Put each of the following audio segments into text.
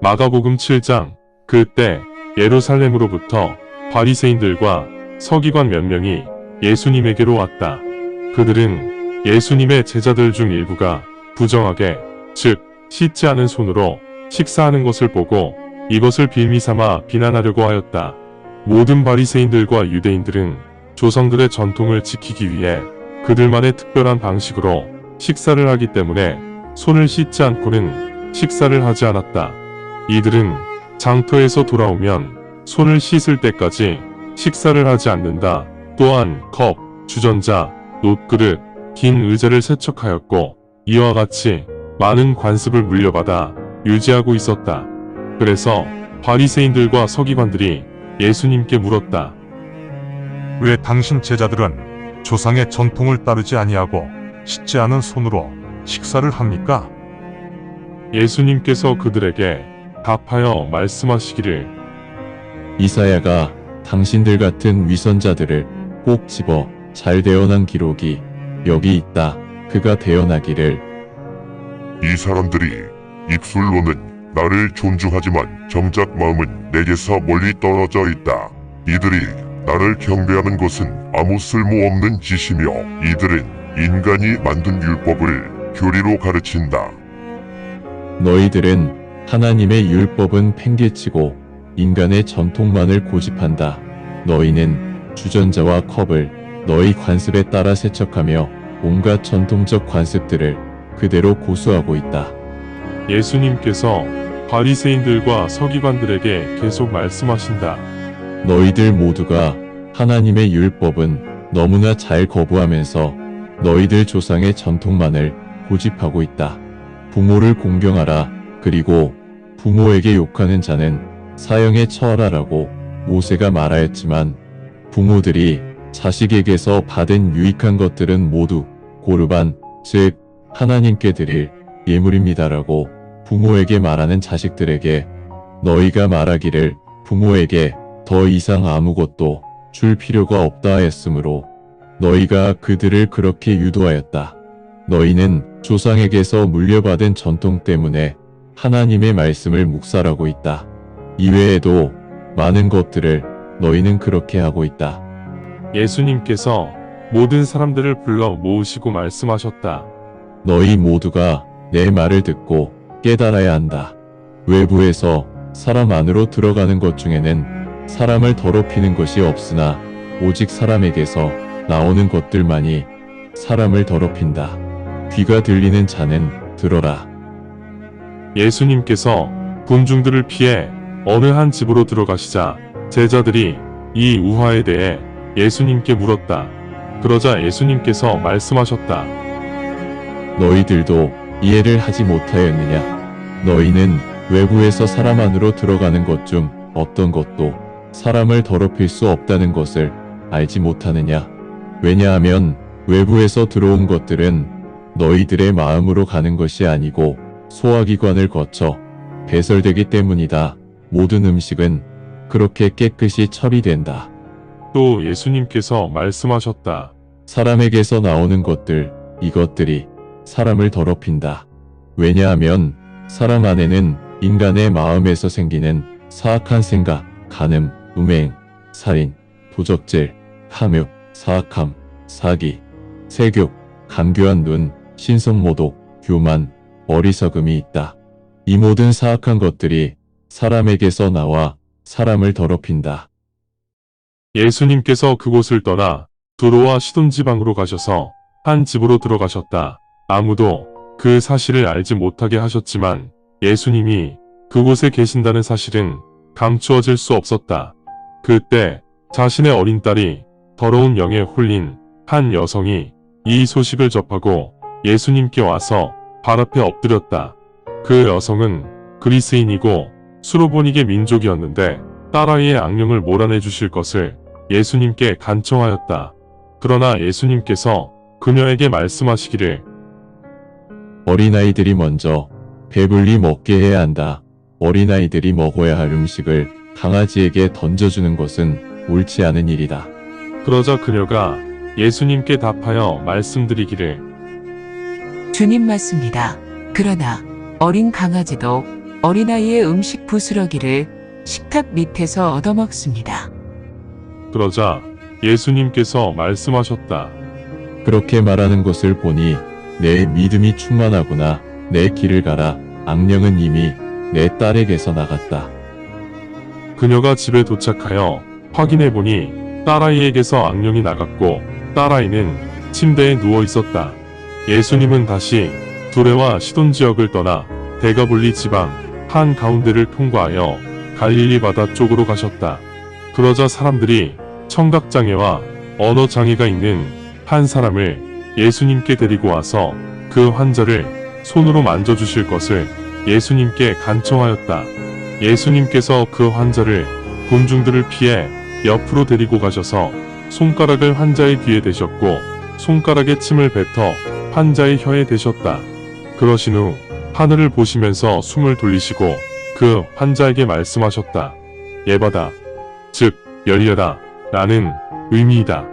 마가복음 7장. 그때 예루살렘으로부터 바리새인들과 서기관 몇 명이 예수님에게로 왔다. 그들은 예수님의 제자들 중 일부가 부정하게, 즉 씻지 않은 손으로 식사하는 것을 보고 이것을 빌미삼아 비난하려고 하였다. 모든 바리새인들과 유대인들은 조상들의 전통을 지키기 위해 그들만의 특별한 방식으로 식사를 하기 때문에 손을 씻지 않고는 식사를 하지 않았다. 이들은 장터에서 돌아오면 손을 씻을 때까지 식사를 하지 않는다. 또한 컵, 주전자, 놋그릇, 긴 의자를 세척하였고 이와 같이 많은 관습을 물려받아 유지하고 있었다. 그래서 바리새인들과 서기관들이 예수님께 물었다. 왜 당신 제자들은 조상의 전통을 따르지 아니하고 씻지 않은 손으로 식사를 합니까? 예수님께서 그들에게 답하여 말씀하시기를, 이사야가 당신들 같은 위선자들을 꼭 집어 잘 대언한 기록이 여기 있다. 그가 대언하기를, 이 사람들이 입술로는 나를 존중하지만 정작 마음은 내게서 멀리 떨어져 있다. 이들이 나를 경배하는 것은 아무 쓸모없는 짓이며 이들은 인간이 만든 율법을 교리로 가르친다. 너희들은 하나님의 율법은 팽개치고 인간의 전통만을 고집한다. 너희는 주전자와 컵을 너희 관습에 따라 세척하며 온갖 전통적 관습들을 그대로 고수하고 있다. 예수님께서 바리새인들과 서기관들에게 계속 말씀하신다. 너희들 모두가 하나님의 율법은 너무나 잘 거부하면서 너희들 조상의 전통만을 고집하고 있다. 부모를 공경하라. 그리고 부모에게 욕하는 자는 사형에 처하라라고 모세가 말하였지만 부모들이 자식에게서 받은 유익한 것들은 모두 고르반, 즉 하나님께 드릴 예물입니다라고 부모에게 말하는 자식들에게 너희가 말하기를 부모에게 더 이상 아무것도 줄 필요가 없다 하였으므로 너희가 그들을 그렇게 유도하였다. 너희는 조상에게서 물려받은 전통 때문에 하나님의 말씀을 묵살하고 있다. 이외에도 많은 것들을 너희는 그렇게 하고 있다. 예수님께서 모든 사람들을 불러 모으시고 말씀하셨다. 너희 모두가 내 말을 듣고 깨달아야 한다. 외부에서 사람 안으로 들어가는 것 중에는 사람을 더럽히는 것이 없으나 오직 사람에게서 나오는 것들만이 사람을 더럽힌다. 귀가 들리는 자는 들어라. 예수님께서 군중들을 피해 어느 한 집으로 들어가시자 제자들이 이 우화에 대해 예수님께 물었다. 그러자 예수님께서 말씀하셨다. 너희들도 이해를 하지 못하였느냐? 너희는 외부에서 사람 안으로 들어가는 것 중 어떤 것도 사람을 더럽힐 수 없다는 것을 알지 못하느냐? 왜냐하면 외부에서 들어온 것들은 너희들의 마음으로 가는 것이 아니고 소화기관을 거쳐 배설되기 때문이다. 모든 음식은 그렇게 깨끗이 처리된다. 또 예수님께서 말씀하셨다. 사람에게서 나오는 것들, 이것들이 사람을 더럽힌다. 왜냐하면 사람 안에는 인간의 마음에서 생기는 사악한 생각, 간음, 음행, 살인, 도적질, 탐욕, 사악함, 사기, 세욕, 간교한 눈, 신성모독, 교만, 어리석음이 있다. 이 모든 사악한 것들이 사람에게서 나와 사람을 더럽힌다. 예수님께서 그곳을 떠나 두로와 시돈 지방으로 가셔서 한 집으로 들어가셨다. 아무도 그 사실을 알지 못하게 하셨지만 예수님이 그곳에 계신다는 사실은 감추어질 수 없었다. 그때 자신의 어린 딸이 더러운 영에 홀린 한 여성이 이 소식을 접하고 예수님께 와서 발 앞에 엎드렸다. 그 여성은 그리스인이고 수로보니게 민족이었는데 딸아이의 악령을 몰아내 주실 것을 예수님께 간청하였다. 그러나 예수님께서 그녀에게 말씀하시기를, 어린아이들이 먼저 배불리 먹게 해야 한다. 어린아이들이 먹어야 할 음식을 강아지에게 던져주는 것은 옳지 않은 일이다. 그러자 그녀가 예수님께 답하여 말씀드리기를, 주님 맞습니다. 그러나 어린 강아지도 어린아이의 음식 부스러기를 식탁 밑에서 얻어먹습니다. 그러자 예수님께서 말씀하셨다. 그렇게 말하는 것을 보니 내 믿음이 충만하구나. 내 길을 가라. 악령은 이미 내 딸에게서 나갔다. 그녀가 집에 도착하여 확인해 보니 딸아이에게서 악령이 나갔고 딸아이는 침대에 누워 있었다. 예수님은 다시 두레와 시돈 지역을 떠나 데가볼리 지방 한 가운데를 통과하여 갈릴리 바다 쪽으로 가셨다. 그러자 사람들이 청각장애와 언어장애가 있는 한 사람을 예수님께 데리고 와서 그 환자를 손으로 만져주실 것을 예수님께 간청하였다. 예수님께서 그 환자를 군중들을 피해 옆으로 데리고 가셔서 손가락을 환자의 귀에 대셨고 손가락에 침을 뱉어 환자의 혀에 대셨다. 그러신 후 하늘을 보시면서 숨을 돌리시고 그 환자에게 말씀하셨다. 예바다, 즉 열려라 라는 의미이다.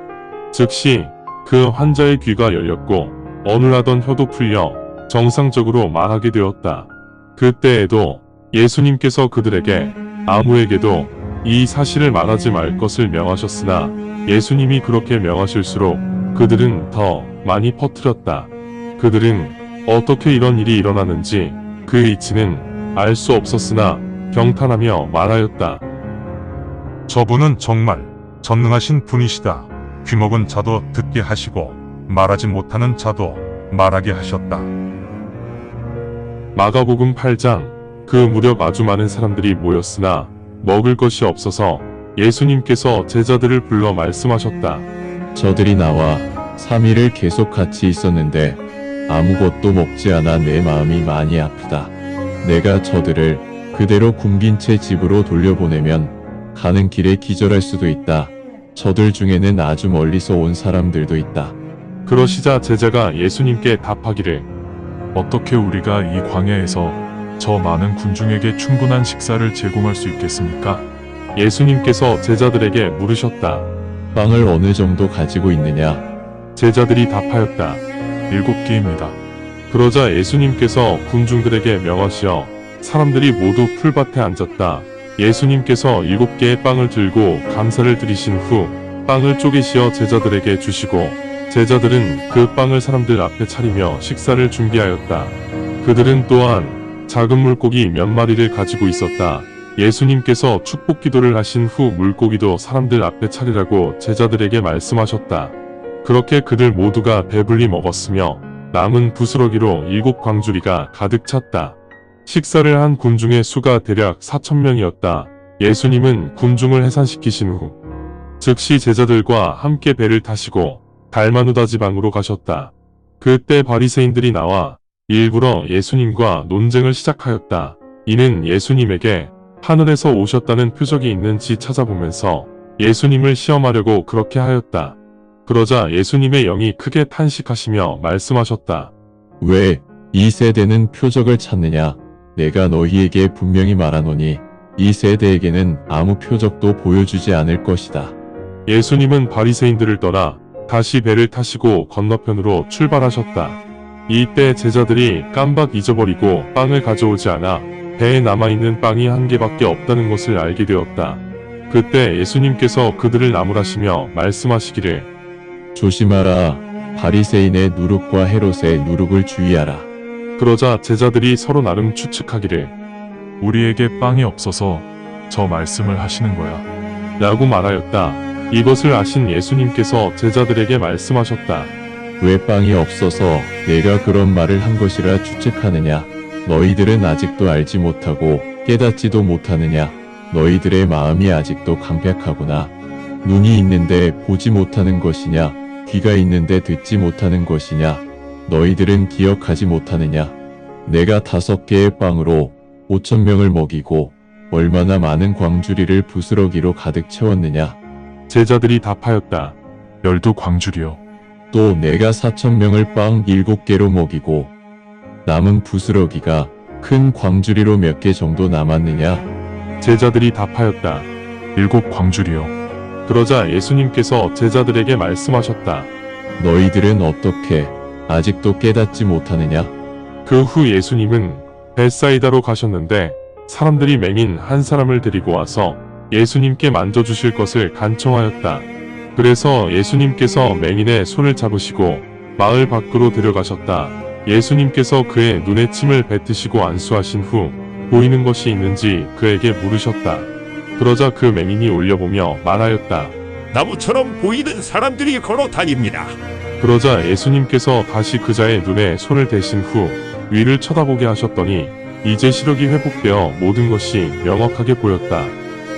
즉시 그 환자의 귀가 열렸고 어눌하던 혀도 풀려 정상적으로 말하게 되었다. 그때에도 예수님께서 그들에게 아무에게도 이 사실을 말하지 말 것을 명하셨으나 예수님이 그렇게 명하실수록 그들은 더 많이 퍼뜨렸다. 그들은 어떻게 이런 일이 일어나는지 그 이치는 알 수 없었으나 경탄하며 말하였다. 저분은 정말 전능하신 분이시다. 귀먹은 자도 듣게 하시고 말하지 못하는 자도 말하게 하셨다. 마가복음 8장. 그 무렵 아주 많은 사람들이 모였으나 먹을 것이 없어서 예수님께서 제자들을 불러 말씀하셨다. 저들이 나와 3일을 계속 같이 있었는데 아무것도 먹지 않아 내 마음이 많이 아프다. 내가 저들을 그대로 굶긴 채 집으로 돌려보내면 가는 길에 기절할 수도 있다. 저들 중에는 아주 멀리서 온 사람들도 있다. 그러시자 제자가 예수님께 답하기를 어떻게 우리가 이 광야에서 저 많은 군중에게 충분한 식사를 제공할 수 있겠습니까? 예수님께서 제자들에게 물으셨다. 빵을 어느 정도 가지고 있느냐? 제자들이 답하였다. 7개입니다. 그러자 예수님께서 군중들에게 명하시어 사람들이 모두 풀밭에 앉았다. 예수님께서 7개의 빵을 들고 감사를 드리신 후 빵을 쪼개시어 제자들에게 주시고 제자들은 그 빵을 사람들 앞에 차리며 식사를 준비하였다. 그들은 또한 작은 물고기 몇 마리를 가지고 있었다. 예수님께서 축복 기도를 하신 후 물고기도 사람들 앞에 차리라고 제자들에게 말씀하셨다. 그렇게 그들 모두가 배불리 먹었으며 남은 부스러기로 7광주리가 가득 찼다. 식사를 한 군중의 수가 대략 4,000명이었다. 예수님은 군중을 해산시키신 후 즉시 제자들과 함께 배를 타시고 달마누다 지방으로 가셨다. 그때 바리새인들이 나와 일부러 예수님과 논쟁을 시작하였다. 이는 예수님에게 하늘에서 오셨다는 표적이 있는지 찾아보면서 예수님을 시험하려고 그렇게 하였다. 그러자 예수님의 영이 크게 탄식하시며 말씀하셨다. 왜 이 세대는 표적을 찾느냐? 내가 너희에게 분명히 말하노니 이 세대에게는 아무 표적도 보여주지 않을 것이다. 예수님은 바리새인들을 떠나 다시 배를 타시고 건너편으로 출발하셨다. 이때 제자들이 깜박 잊어버리고 빵을 가져오지 않아 배에 남아있는 빵이 한 개밖에 없다는 것을 알게 되었다. 그때 예수님께서 그들을 나무라시며 말씀하시기를 조심하라. 바리새인의 누룩과 헤롯의 누룩을 주의하라. 그러자 제자들이 서로 나름 추측하기를 우리에게 빵이 없어서 저 말씀을 하시는 거야. 라고 말하였다. 이것을 아신 예수님께서 제자들에게 말씀하셨다. 왜 빵이 없어서 내가 그런 말을 한 것이라 추측하느냐? 너희들은 아직도 알지 못하고 깨닫지도 못하느냐? 너희들의 마음이 아직도 강백하구나. 눈이 있는데 보지 못하는 것이냐? 귀가 있는데 듣지 못하는 것이냐? 너희들은 기억하지 못하느냐? 내가 5개의 빵으로 5,000명을 먹이고 얼마나 많은 광주리를 부스러기로 가득 채웠느냐? 제자들이 답하였다. 12광주리요. 또 내가 4,000명을 빵 7개로 먹이고 남은 부스러기가 큰 광주리로 몇 개 정도 남았느냐? 제자들이 답하였다. 7광주리요. 그러자 예수님께서 제자들에게 말씀하셨다. 너희들은 어떻게 아직도 깨닫지 못하느냐? 그 후 예수님은 벳사이다로 가셨는데 사람들이 맹인 한 사람을 데리고 와서 예수님께 만져주실 것을 간청하였다. 그래서 예수님께서 맹인의 손을 잡으시고 마을 밖으로 데려가셨다. 예수님께서 그의 눈에 침을 뱉으시고 안수하신 후 보이는 것이 있는지 그에게 물으셨다. 그러자 그 맹인이 올려보며 말하였다. 나무처럼 보이는 사람들이 걸어 다닙니다. 그러자 예수님께서 다시 그자의 눈에 손을 대신 후 위를 쳐다보게 하셨더니 이제 시력이 회복되어 모든 것이 명확하게 보였다.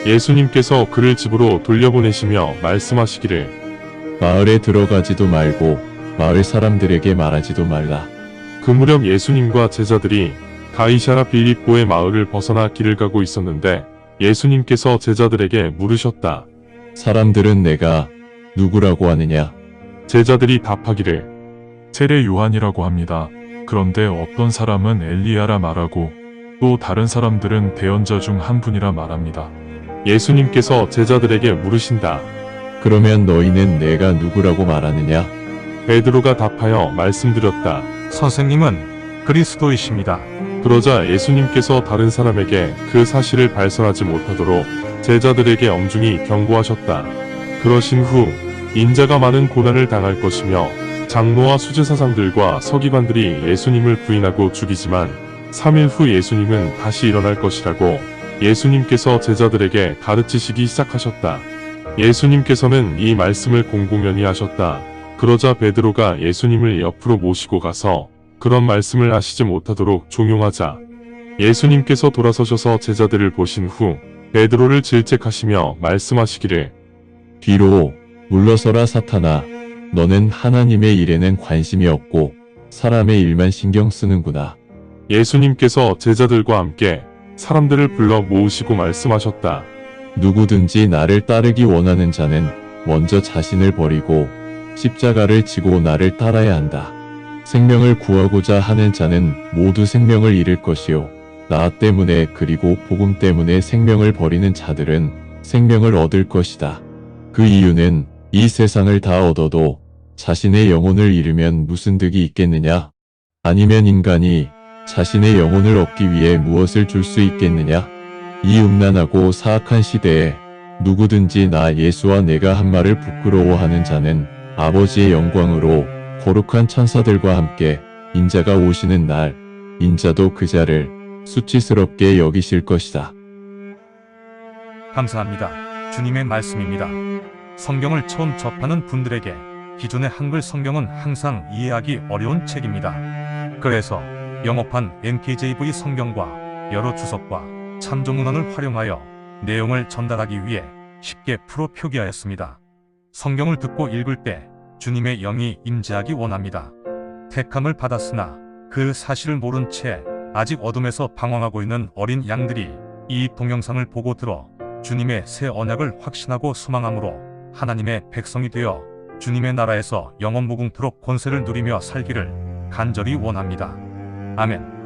예수님께서 그를 집으로 돌려보내시며 말씀하시기를 마을에 들어가지도 말고 마을 사람들에게 말하지도 말라. 그 무렵 예수님과 제자들이 가이사라 빌립보의 마을을 벗어나 길을 가고 있었는데 예수님께서 제자들에게 물으셨다. 사람들은 내가 누구라고 하느냐? 제자들이 답하기를 세례 요한이라고 합니다. 그런데 어떤 사람은 엘리야라 말하고 또 다른 사람들은 대언자 중 한 분이라 말합니다. 예수님께서 제자들에게 물으신다. 그러면 너희는 내가 누구라고 말하느냐? 베드로가 답하여 말씀드렸다. 선생님은 그리스도이십니다. 그러자 예수님께서 다른 사람에게 그 사실을 발설하지 못하도록 제자들에게 엄중히 경고하셨다. 그러신 후 인자가 많은 고난을 당할 것이며 장로와 수제사장들과 서기관들이 예수님을 부인하고 죽이지만 3일 후 예수님은 다시 일어날 것이라고 예수님께서 제자들에게 가르치시기 시작하셨다. 예수님께서는 이 말씀을 공공연히 하셨다. 그러자 베드로가 예수님을 옆으로 모시고 가서 그런 말씀을 하시지 못하도록 종용하자 예수님께서 돌아서셔서 제자들을 보신 후 베드로를 질책하시며 말씀하시기를 뒤로 물러서라 사탄아. 너는 하나님의 일에는 관심이 없고 사람의 일만 신경 쓰는구나. 예수님께서 제자들과 함께 사람들을 불러 모으시고 말씀하셨다. 누구든지 나를 따르기 원하는 자는 먼저 자신을 버리고 십자가를 지고 나를 따라야 한다. 생명을 구하고자 하는 자는 모두 생명을 잃을 것이요. 나 때문에 그리고 복음 때문에 생명을 버리는 자들은 생명을 얻을 것이다. 그 이유는 이 세상을 다 얻어도 자신의 영혼을 잃으면 무슨 득이 있겠느냐? 아니면 인간이 자신의 영혼을 얻기 위해 무엇을 줄 수 있겠느냐? 이 음란하고 사악한 시대에 누구든지 나 예수와 내가 한 말을 부끄러워하는 자는 아버지의 영광으로 거룩한 천사들과 함께 인자가 오시는 날 인자도 그 자를 수치스럽게 여기실 것이다. 감사합니다. 주님의 말씀입니다. 성경을 처음 접하는 분들에게 기존의 한글 성경은 항상 이해하기 어려운 책입니다. 그래서 영어판 NKJV 성경과 여러 주석과 참조문헌을 활용하여 내용을 전달하기 위해 쉽게 풀어 표기하였습니다. 성경을 듣고 읽을 때 주님의 영이 임재하기 원합니다. 택함을 받았으나 그 사실을 모른 채 아직 어둠에서 방황하고 있는 어린 양들이 이 동영상을 보고 들어 주님의 새 언약을 확신하고 소망함으로 하나님의 백성이 되어 주님의 나라에서 영원 무궁토록 권세를 누리며 살기를 간절히 원합니다. 아멘.